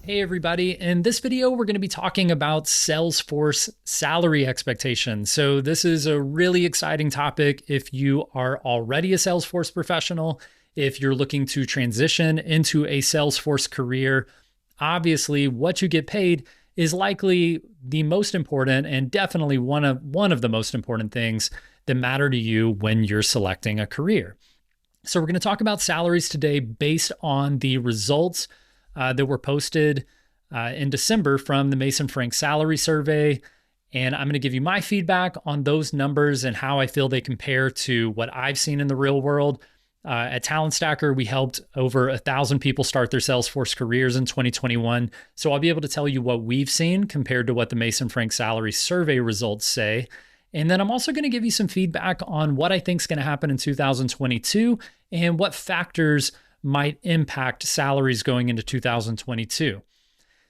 Hey everybody, in this video we're going to be talking about Salesforce salary expectations. So this is a really exciting topic if you are already a Salesforce professional, if you're looking to transition into a Salesforce career. Obviously, what you get paid is likely the most important and definitely one of the most important things that matter to you when you're selecting a career. So we're going to talk about salaries today based on the results that were posted in December from the Mason Frank salary survey. And I'm going to give you my feedback on those numbers and how I feel they compare to what I've seen in the real world. At Talent Stacker, we helped over 1,000 people start their Salesforce careers in 2021. So I'll be able to tell you what we've seen compared to what the Mason Frank salary survey results say. And then I'm also going to give you some feedback on what I think is going to happen in 2022 and what factors might impact salaries going into 2022.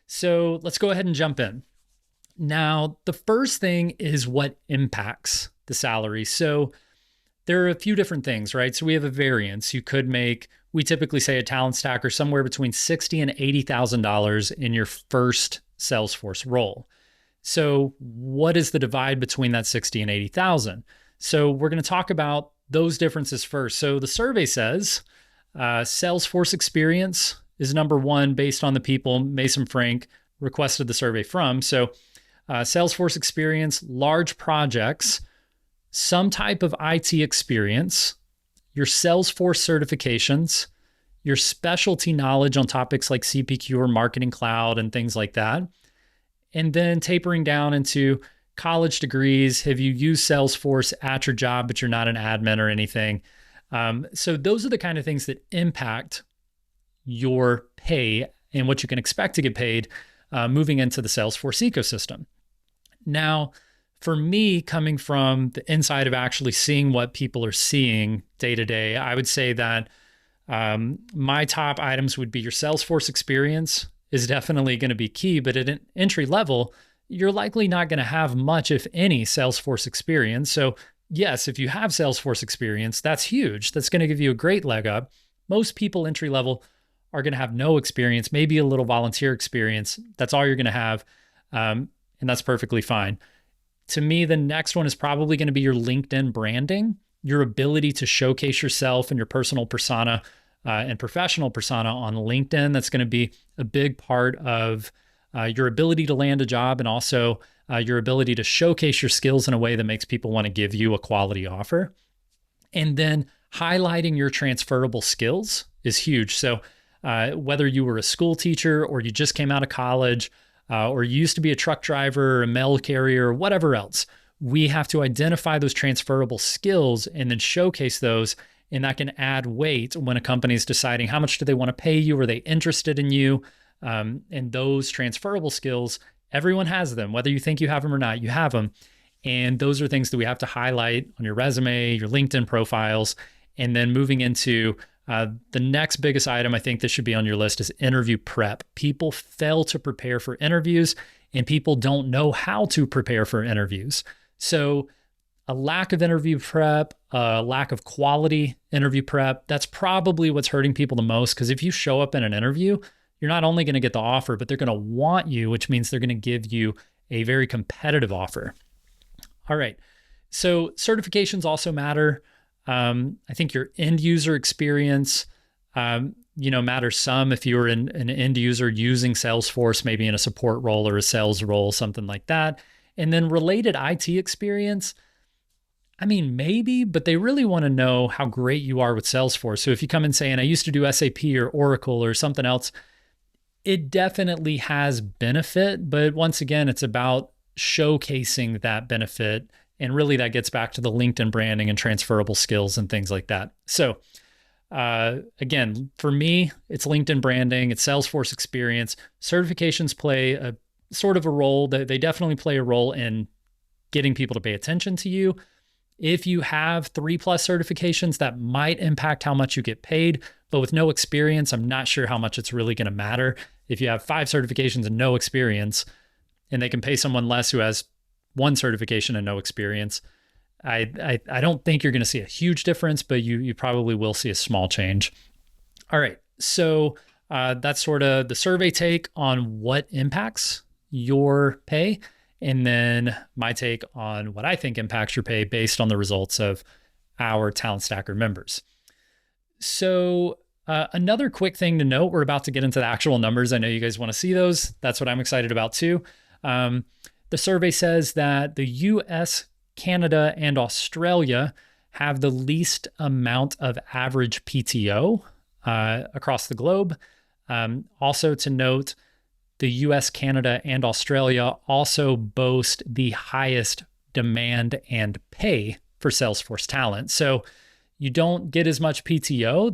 So let's go ahead and jump in. Now, the first thing is what impacts the salary. So there are a few different things, right? So we have a variance. You could make, we typically say a Talent Stacker, somewhere between $60,000 and $80,000 in your first Salesforce role. So what is the divide between that 60 and 80,000? So we're going to talk about those differences first. So the survey says Salesforce experience is number one based on the people Mason Frank requested the survey from. So Salesforce experience, large projects, some type of IT experience, your Salesforce certifications, your specialty knowledge on topics like CPQ or Marketing Cloud and things like that. And then tapering down into college degrees. Have you used Salesforce at your job, but you're not an admin or anything? So those are the kind of things that impact your pay and what you can expect to get paid moving into the Salesforce ecosystem. Now, for me, coming from the inside of actually seeing what people are seeing day to day, I would say that my top items would be your Salesforce experience is definitely going to be key, but at an entry level, you're likely not going to have much, if any, Salesforce experience. So yes, if you have Salesforce experience, that's huge. That's going to give you a great leg up. Most people entry level are going to have no experience, maybe a little volunteer experience. That's all you're going to have. And that's perfectly fine. To me, the next one is probably going to be your LinkedIn branding, your ability to showcase yourself and your personal persona and professional persona on LinkedIn. That's going to be a big part of your ability to land a job and also your ability to showcase your skills in a way that makes people want to give you a quality offer. And then highlighting your transferable skills is huge. So whether you were a school teacher or you just came out of college or you used to be a truck driver or a mail carrier or whatever else, we have to identify those transferable skills and then showcase those. And that can add weight when a company is deciding how much do they want to pay you? Are they interested in you? And those transferable skills, everyone has them. Whether you think you have them or not, you have them. And those are things that we have to highlight on your resume, your LinkedIn profiles. And then moving into the next biggest item I think that should be on your list is interview prep. People fail to prepare for interviews and people don't know how to prepare for interviews. So a lack of interview prep, a lack of quality interview prep, that's probably what's hurting people the most. Because if you show up in an interview, you're not only going to get the offer, but they're going to want you, which means they're going to give you a very competitive offer. All right. So certifications also matter. I think your end user experience, matters some if you're an end user using Salesforce, maybe in a support role or a sales role, something like that. And then related IT experience, I mean, maybe, but they really want to know how great you are with Salesforce. So if you come in saying, I used to do SAP or Oracle or something else, it definitely has benefit. But once again, it's about showcasing that benefit. And really that gets back to the LinkedIn branding and transferable skills and things like that. So again, for me, it's LinkedIn branding, it's Salesforce experience. Certifications play a sort of a role. They definitely play a role in getting people to pay attention to you. If you have 3+ certifications, that might impact how much you get paid, but with no experience, I'm not sure how much it's really going to matter. If you have 5 certifications and no experience, and they can pay someone less who has 1 certification and no experience, I don't think you're going to see a huge difference, but you probably will see a small change. All right, so That's sort of the survey take on what impacts your pay, and then my take on what I think impacts your pay based on the results of our Talent Stacker members. So another quick thing to note, we're about to get into the actual numbers. I know you guys want to see those. That's what I'm excited about too. The survey says that the US, Canada, and Australia have the least amount of average PTO across the globe. Also to note, the US, Canada, and Australia also boast the highest demand and pay for Salesforce talent. So you don't get as much PTO.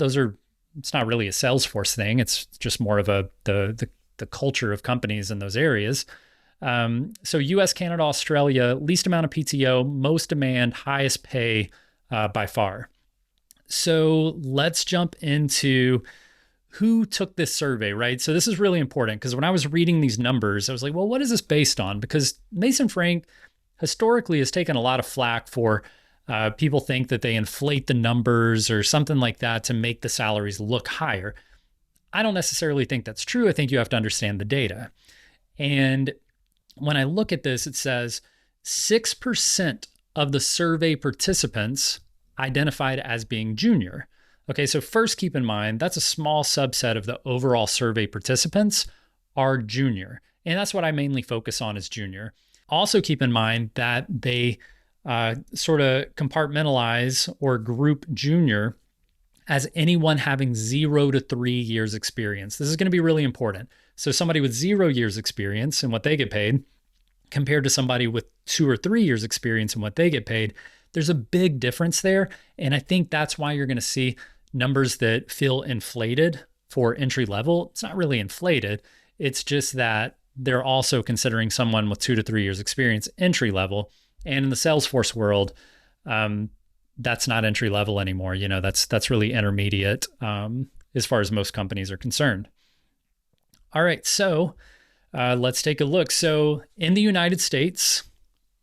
It's not really a Salesforce thing. It's just more of the culture of companies in those areas. So US, Canada, Australia, least amount of PTO, most demand, highest pay by far. So let's jump into who took this survey, right? So this is really important because when I was reading these numbers, I was like, well, what is this based on? Because Mason Frank historically has taken a lot of flack for people think that they inflate the numbers or something like that to make the salaries look higher. I don't necessarily think that's true. I think you have to understand the data. And when I look at this, it says 6% of the survey participants identified as being junior. Okay, so first keep in mind, that's a small subset of the overall survey participants are junior. And that's what I mainly focus on is junior. Also keep in mind that they sort of compartmentalize or group junior as anyone having 0 to 3 years experience. This is going to be really important. So somebody with 0 years experience and what they get paid compared to somebody with 2 or 3 years experience and what they get paid, there's a big difference there. And I think that's why you're going to see numbers that feel inflated for entry level. It's not really inflated. It's just that they're also considering someone with 2 to 3 years experience entry level. And in the Salesforce world, that's not entry level anymore. You know, that's really intermediate as far as most companies are concerned. All right, so let's take a look. So in the United States,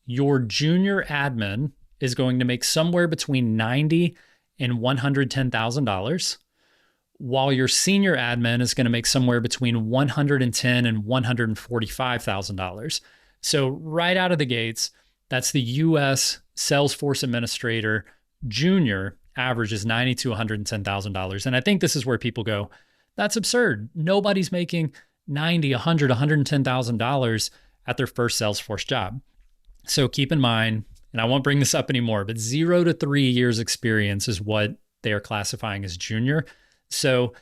your junior admin is going to make somewhere between $90,000 and $110,000, while your senior admin is going to make somewhere between $110,000 and $145,000. So right out of the gates, that's the US Salesforce Administrator junior average is $90,000 to $110,000. And I think this is where people go, that's absurd. Nobody's making $90,000, $100,000, $110,000 at their first Salesforce job. So keep in mind, and I won't bring this up anymore, but 0 to 3 years experience is what they are classifying as junior. So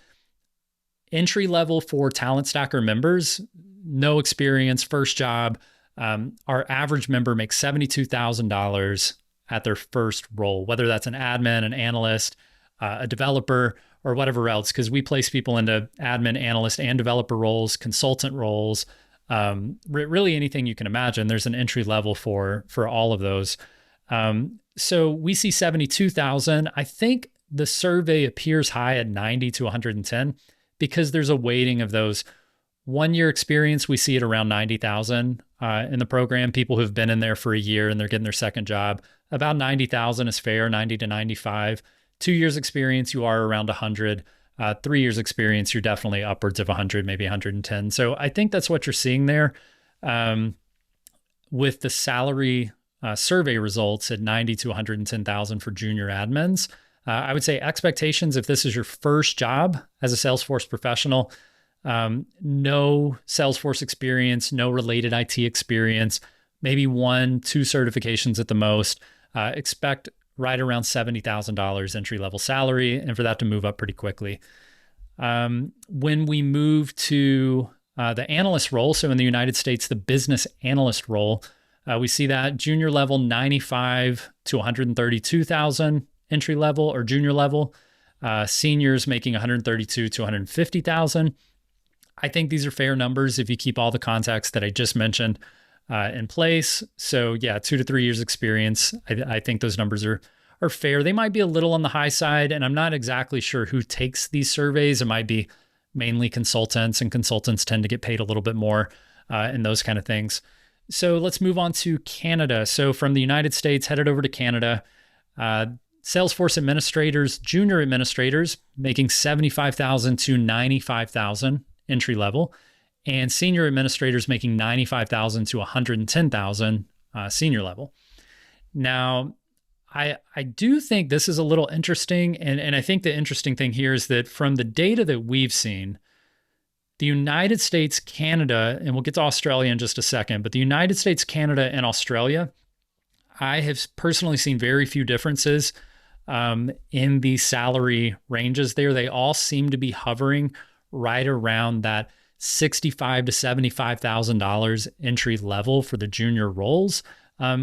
entry level for Talent Stacker members, no experience, first job. Our average member makes $72,000 at their first role, whether that's an admin, an analyst, a developer, or whatever else, because we place people into admin, analyst, and developer roles, consultant roles, really anything you can imagine. There's an entry level for all of those. So we see 72,000. I think the survey appears high at 90 to 110 because there's a weighting of those 1 year experience. We see it around 90,000 in the program. People who've been in there for a year and they're getting their second job, about 90,000 is fair, 90 to 95. 2 years experience, you are around 100. 3 years experience, you're definitely upwards of 100, maybe 110. So I think that's what you're seeing there with the salary survey results at 90 to 110,000 for junior admins. I would say expectations, if this is your first job as a Salesforce professional, no Salesforce experience, no related IT experience, maybe 1-2 certifications at the most, expect right around $70,000 entry-level salary, and for that to move up pretty quickly. When we move to the analyst role, so in the United States, the business analyst role, we see that junior level 95 to 132,000 entry level or junior level, seniors making 132 to 150,000. I think these are fair numbers if you keep all the context that I just mentioned in place. So yeah, 2 to 3 years experience. I think those numbers are fair. They might be a little on the high side, and I'm not exactly sure who takes these surveys. It might be mainly consultants, and consultants tend to get paid a little bit more and those kind of things. So let's move on to Canada. So from the United States, headed over to Canada, Salesforce administrators, junior administrators making $75,000 to $95,000 entry level, and senior administrators making $95,000 to $110,000 senior level. Now, I do think this is a little interesting, and I think the interesting thing here is that from the data that we've seen, the United States, Canada, and we'll get to Australia in just a second, but the United States, Canada, and Australia, I have personally seen very few differences in the salary ranges there. They all seem to be hovering right around that $65,000 to $75,000 entry level for the junior roles.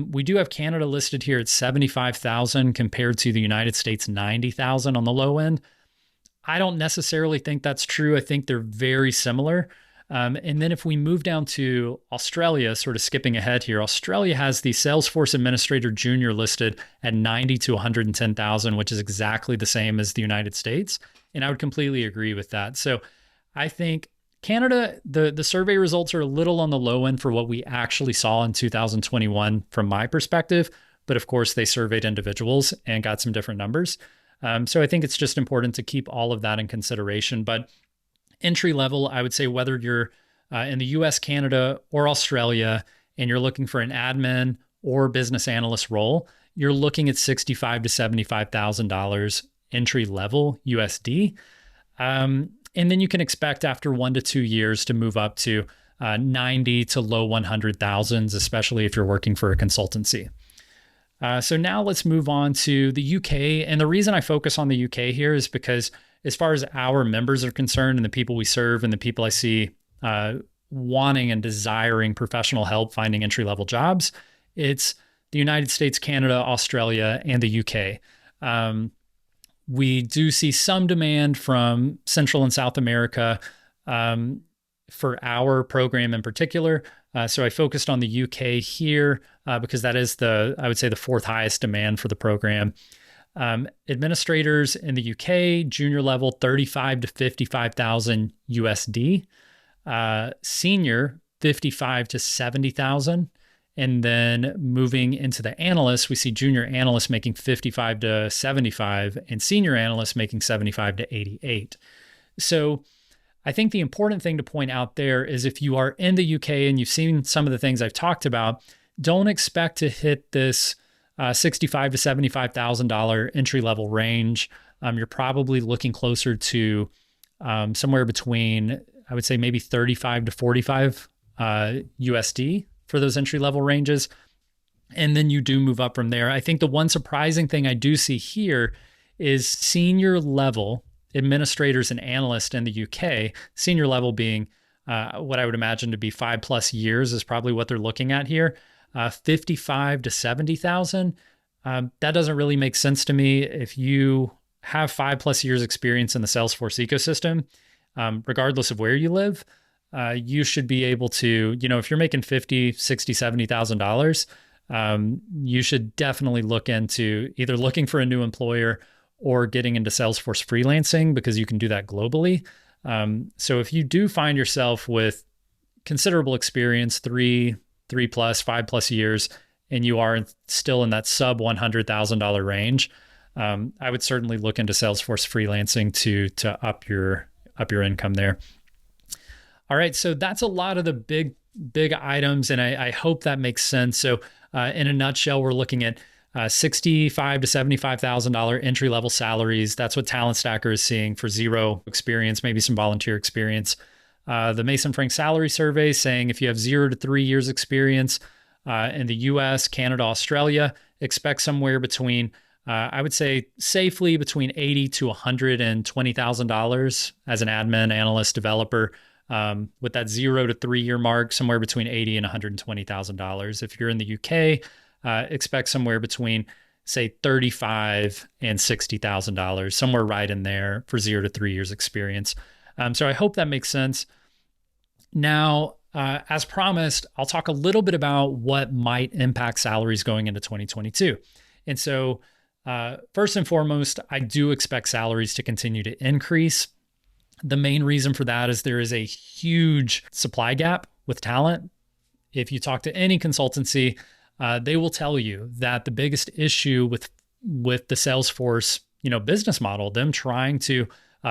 We do have Canada listed here at $75,000 compared to the United States $90,000 on the low end. I don't necessarily think that's true. I think they're very similar. And then if we move down to Australia, sort of skipping ahead here, Australia has the Salesforce Administrator Junior listed at $90,000 to $110,000, which is exactly the same as the United States. And I would completely agree with that. So I think Canada, the survey results are a little on the low end for what we actually saw in 2021 from my perspective. But of course, they surveyed individuals and got some different numbers. So I think it's just important to keep all of that in consideration. But entry level, I would say whether you're in the US, Canada, or Australia, and you're looking for an admin or business analyst role, you're looking at $65,000 to $75,000 entry level USD. And then you can expect after 1 to 2 years to move up to 90 to low 100,000s, especially if you're working for a consultancy. So now let's move on to the UK. And the reason I focus on the UK here is because as far as our members are concerned and the people we serve and the people I see wanting and desiring professional help finding entry-level jobs, it's the United States, Canada, Australia, and the UK. We do see some demand from Central and South America for our program in particular. So I focused on the UK here because that is I would say the fourth highest demand for the program. Administrators in the UK, junior level, 35 to 55,000 USD. Senior, 55 to 70,000. And then moving into the analysts, we see junior analysts making 55 to 75 and senior analysts making 75 to 88. So I think the important thing to point out there is if you are in the UK and you've seen some of the things I've talked about, don't expect to hit this $65,000 to $75,000 entry level range. You're probably looking closer to somewhere between, I would say maybe 35 to 45 USD for those entry level ranges. And then you do move up from there. I think the one surprising thing I do see here is senior level administrators and analysts in the UK, senior level being what I would imagine to be 5+ years is probably what they're looking at here. 55 to 70,000. That doesn't really make sense to me. If you have 5+ years experience in the Salesforce ecosystem, regardless of where you live, you should be able to, if you're making $50,000, $60,000, $70,000, you should definitely look into either looking for a new employer or getting into Salesforce freelancing because you can do that globally. So if you do find yourself with considerable experience, 3+, 5+ years, and you are still in that sub $100,000 range, I would certainly look into Salesforce freelancing to up your income there. All right, so that's a lot of the big items, and I hope that makes sense. So in a nutshell, we're looking at $65,000 to $75,000 entry-level salaries. That's what Talent Stacker is seeing for zero experience, maybe some volunteer experience. The Mason Frank salary survey saying if you have 0 to 3 years experience in the US, Canada, Australia, expect somewhere between, I would say safely between $80,000 to $120,000 as an admin, analyst, developer. With that 0 to 3 year mark, somewhere between $80,000 and $120,000. If you're in the UK, expect somewhere between, say, $35,000 and $60,000, somewhere right in there for 0 to 3 years experience. So I hope that makes sense. Now, as promised, I'll talk a little bit about what might impact salaries going into 2022. And so first and foremost, I do expect salaries to continue to increase. The main reason for that is there is a huge supply gap with talent. If you talk to any consultancy, they will tell you that the biggest issue with the Salesforce, business model, them trying to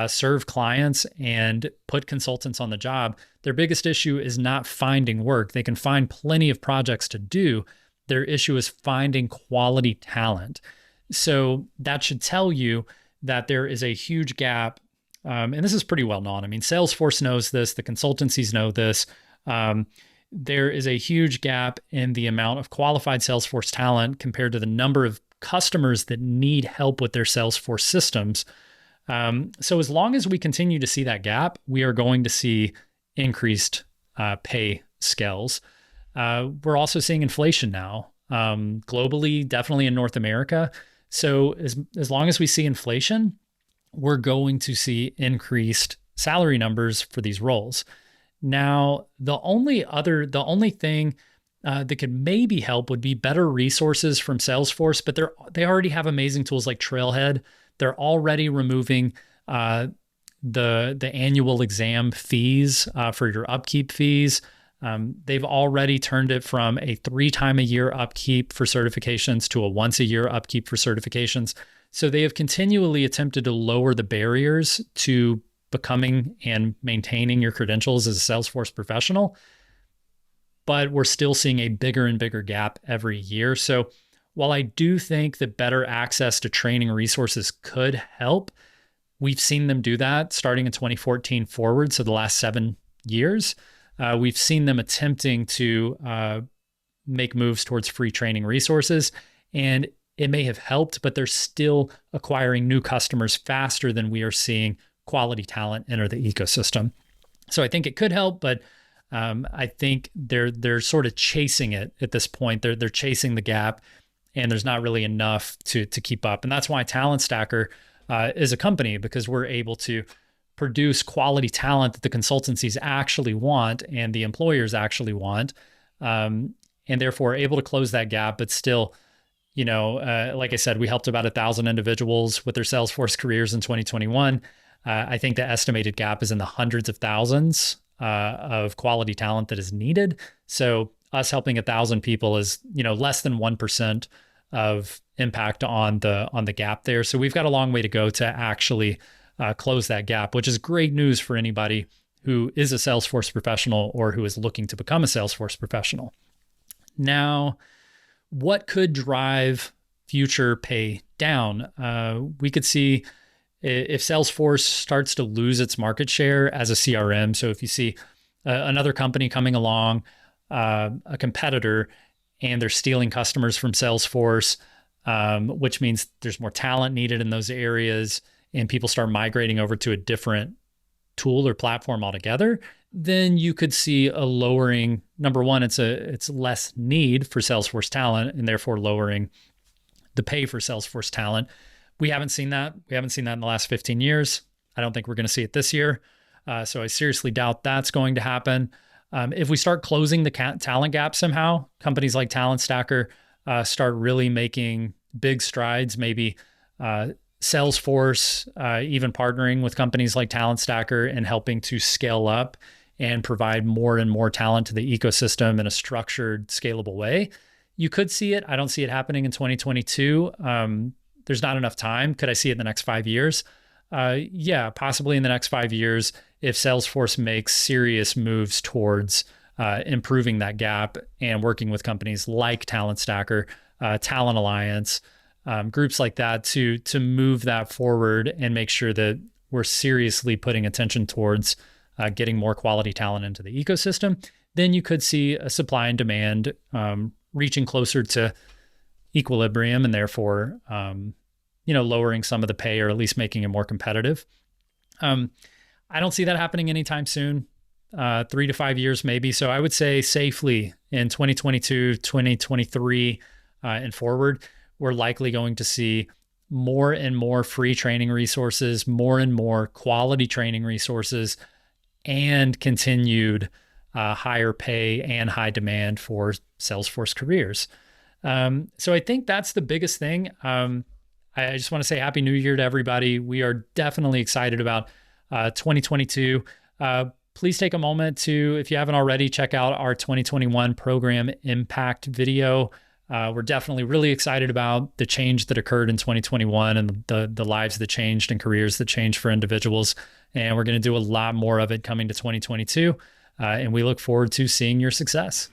serve clients and put consultants on the job. Their biggest issue is not finding work. They can find plenty of projects to do. Their issue is finding quality talent. So that should tell you that there is a huge gap. And this is pretty well known. I mean, Salesforce knows this. The consultancies know this. There is a huge gap in the amount of qualified Salesforce talent compared to the number of customers that need help with their Salesforce systems. So as long as we continue to see that gap, we are going to see increased pay scales. We're also seeing inflation now, globally, definitely in North America. So as long as we see inflation, we're going to see increased salary numbers for these roles. Now, the only thing that could maybe help would be better resources from Salesforce, but they already have amazing tools like Trailhead. They're already removing the annual exam fees for your upkeep fees. They've already turned it from a 3-time-a-year upkeep for certifications to a once-a-year upkeep for certifications. So they have continually attempted to lower the barriers to becoming and maintaining your credentials as a Salesforce professional. But we're still seeing a bigger and bigger gap every year. So while I do think that better access to training resources could help, we've seen them do that starting in 2014 forward. So the last 7 years, we've seen them attempting to make moves towards free training resources. And it may have helped, but they're still acquiring new customers faster than we are seeing quality talent enter the ecosystem. So I think it could help, but I think they're sort of chasing it at this point. They're chasing the gap, and there's not really enough to keep up. And that's why Talent Stacker is a company, because we're able to produce quality talent that the consultancies actually want and the employers actually want, and therefore able to close that gap, but still, like I said, we helped about 1,000 individuals with their Salesforce careers in 2021. I think the estimated gap is in the hundreds of thousands of quality talent that is needed. So us helping 1,000 people is, less than 1% of impact on the gap there. So we've got a long way to go to actually close that gap, which is great news for anybody who is a Salesforce professional or who is looking to become a Salesforce professional. Now, what could drive future pay down? We could see if Salesforce starts to lose its market share as a CRM. So if you see another company coming along, a competitor, and they're stealing customers from Salesforce, which means there's more talent needed in those areas, and people start migrating over to a different tool or platform altogether, then you could see a lowering. Number one, it's less need for Salesforce talent, and therefore lowering the pay for Salesforce talent. We haven't seen that. We haven't seen that in the last 15 years. I don't think we're going to see it this year. So I seriously doubt that's going to happen. If we start closing the talent gap somehow, companies like Talent Stacker start really making big strides, maybe Salesforce even partnering with companies like Talent Stacker and helping to scale up and provide more and more talent to the ecosystem in a structured, scalable way. You could see it. I don't see it happening in 2022. There's not enough time. Could I see it in the next 5 years? Yeah, possibly in the next 5 years, if Salesforce makes serious moves towards improving that gap and working with companies like Talent Stacker, Talent Alliance, groups like that to move that forward and make sure that we're seriously putting attention towards getting more quality talent into the ecosystem, then you could see a supply and demand reaching closer to equilibrium, and therefore, lowering some of the pay, or at least making it more competitive. I don't see that happening anytime soon, 3 to 5 years maybe. So I would say safely in 2022, 2023, and forward, we're likely going to see more and more free training resources, more and more quality training resources, and continued higher pay and high demand for Salesforce careers. So I think that's the biggest thing. I just want to say Happy New Year to everybody. We are definitely excited about 2022. Please take a moment to, if you haven't already, check out our 2021 program impact video. We're definitely really excited about the change that occurred in 2021 and the lives that changed and careers that changed for individuals. And we're going to do a lot more of it coming to 2022. And we look forward to seeing your success.